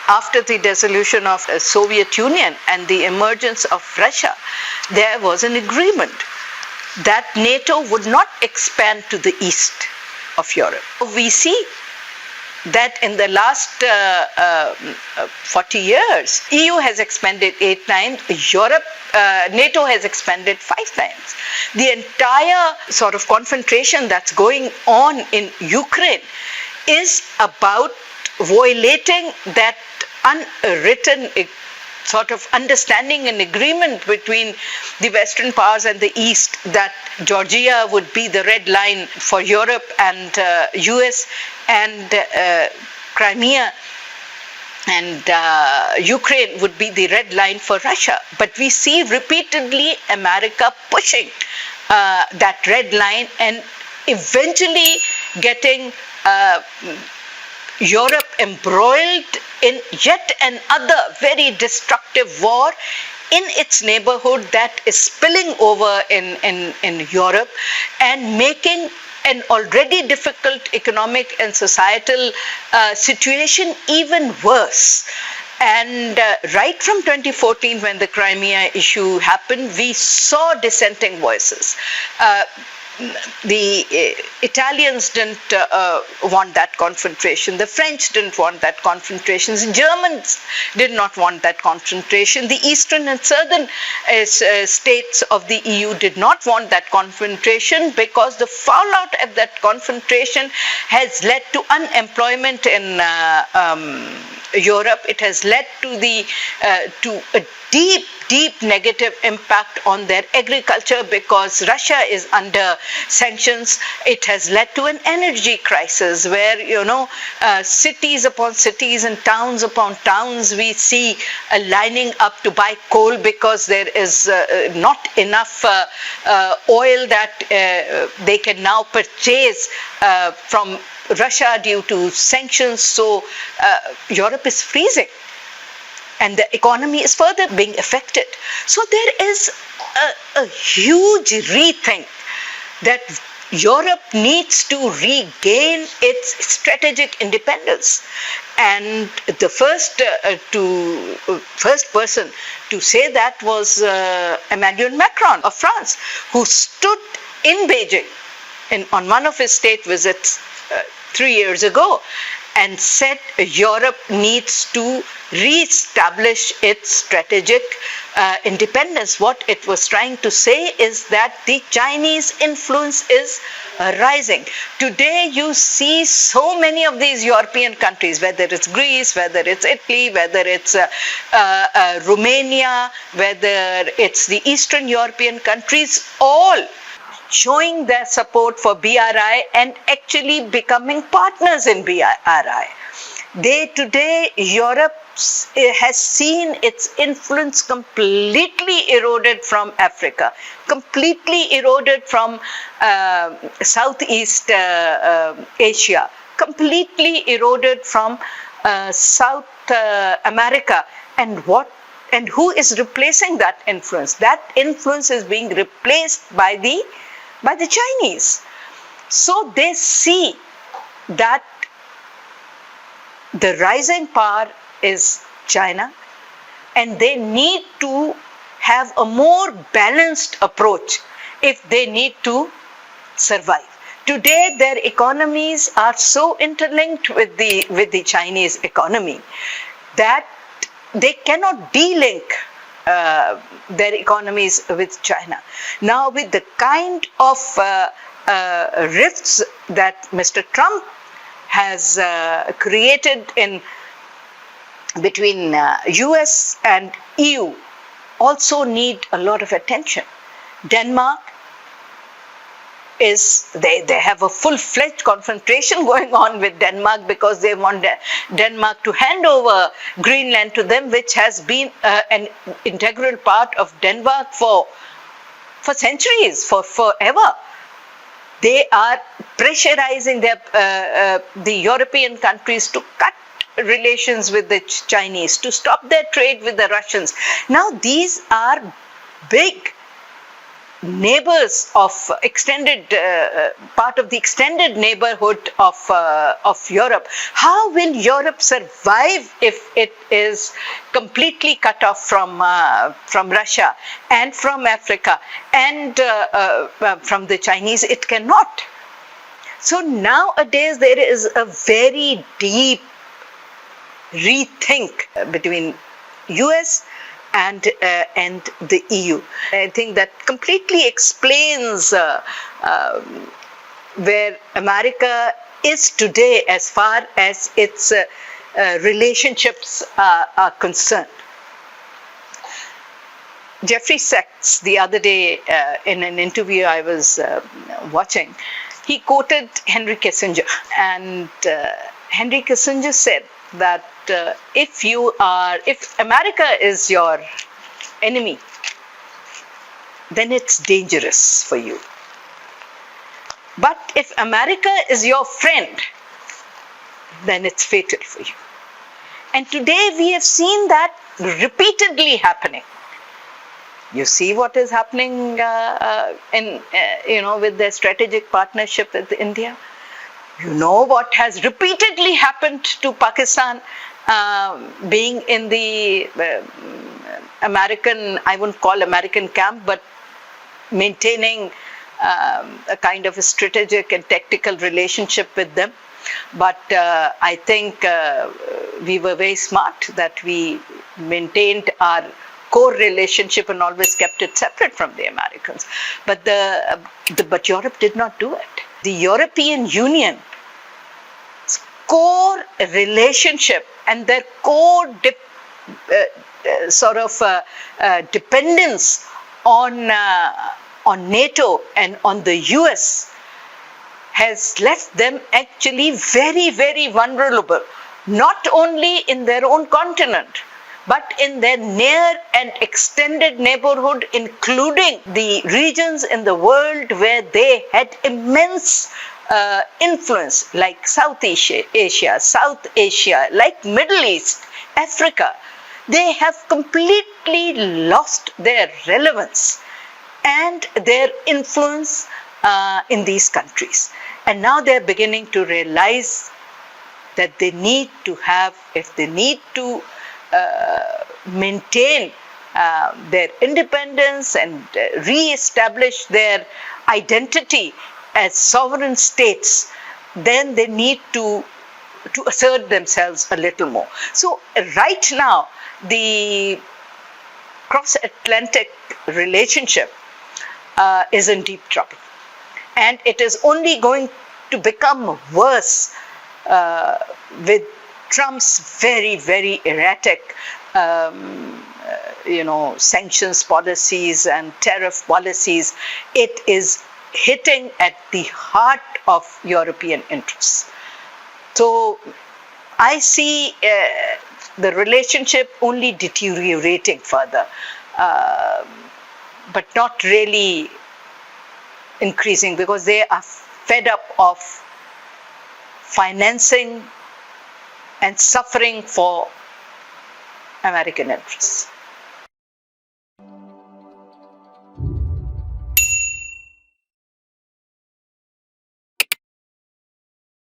After the dissolution of the Soviet Union and the emergence of Russia, there was an agreement that NATO would not expand to the east of Europe. We see that in the last 40 years, EU has expanded 8 times, NATO has expanded 5 times. The entire sort of confrontation that's going on in Ukraine is about violating that unwritten sort of understanding and agreement between the Western powers and the East that Georgia would be the red line for Europe and US, and Crimea and Ukraine would be the red line for Russia. But we see repeatedly America pushing that red line and eventually getting Europe embroiled in yet another very destructive war in its neighborhood that is spilling over in Europe and making an already difficult economic and societal situation even worse. And right from 2014, when the Crimea issue happened, we saw dissenting voices. The Italians didn't want that confrontation. The French didn't want that confrontation. The Germans did not want that confrontation. The eastern and southern states of the EU did not want that confrontation because the fallout of that confrontation has led to unemployment in Europe. It has led to a deep negative impact on their agriculture because Russia is under sanctions. It has led to an energy crisis where, cities upon cities and towns upon towns we see lining up to buy coal because there is not enough oil that they can now purchase from Russia due to sanctions. So Europe is freezing. And the economy is further being affected. So there is a huge rethink that Europe needs to regain its strategic independence. And the first person to say that was Emmanuel Macron of France, who stood in Beijing on one of his state visits 3 years ago and said Europe needs to re-establish its strategic independence. What it was trying to say is that the Chinese influence is rising. Today you see so many of these European countries, whether it's Greece, whether it's Italy, whether it's Romania, whether it's the Eastern European countries, all showing their support for BRI and actually becoming partners in BRI. Today, Europe has seen its influence completely eroded from Africa, completely eroded from Southeast Asia, completely eroded from South America. And who is replacing that influence? That influence is being replaced by the Chinese. So they see that the rising power is China, and they need to have a more balanced approach if they need to survive. Today, their economies are so interlinked with the Chinese economy that they cannot de-link their economies with China. Now, with the kind of rifts that Mr. Trump has created between US and EU, also need a lot of attention. Denmark they have a full-fledged confrontation going on with Denmark because they want Denmark to hand over Greenland to them, which has been an integral part of Denmark for centuries, for forever. They are pressurizing the European countries to cut relations with the Chinese, to stop their trade with the Russians. Now, these are big neighbors of extended part of the extended neighborhood of Europe. How will Europe survive if it is completely cut off from Russia and from Africa and from the Chinese? It cannot. So nowadays there is a very deep rethink between US and the EU. I think that completely explains where America is today as far as its relationships are concerned. Jeffrey Sachs, the other day in an interview I was watching, he quoted Henry Kissinger, and Henry Kissinger said that if America is your enemy, then it's dangerous for you. But if America is your friend, then it's fatal for you. And today we have seen that repeatedly happening. You see what is happening with their strategic partnership with India. You know what has repeatedly happened to Pakistan being in the American, I wouldn't call American camp, but maintaining a kind of a strategic and tactical relationship with them. But I think we were very smart that we maintained our core relationship and always kept it separate from the Americans. But but Europe did not do it. The European Union's core relationship and their core dependence on NATO and on the US has left them actually very, very vulnerable, not only in their own continent, but in their near and extended neighborhood, including the regions in the world where they had immense influence, like South Asia, South Asia, like Middle East, Africa. They have completely lost their relevance and their influence in these countries. And now they're beginning to realize that they need to have, if they need to maintain their independence and re-establish their identity as sovereign states, then they need to assert themselves a little more. So right now, the cross-Atlantic relationship is in deep trouble. And it is only going to become worse with Trump's very, very erratic sanctions policies and tariff policies. It is hitting at the heart of European interests. So I see the relationship only deteriorating further, but not really increasing, because they are fed up of financing and suffering for American interests.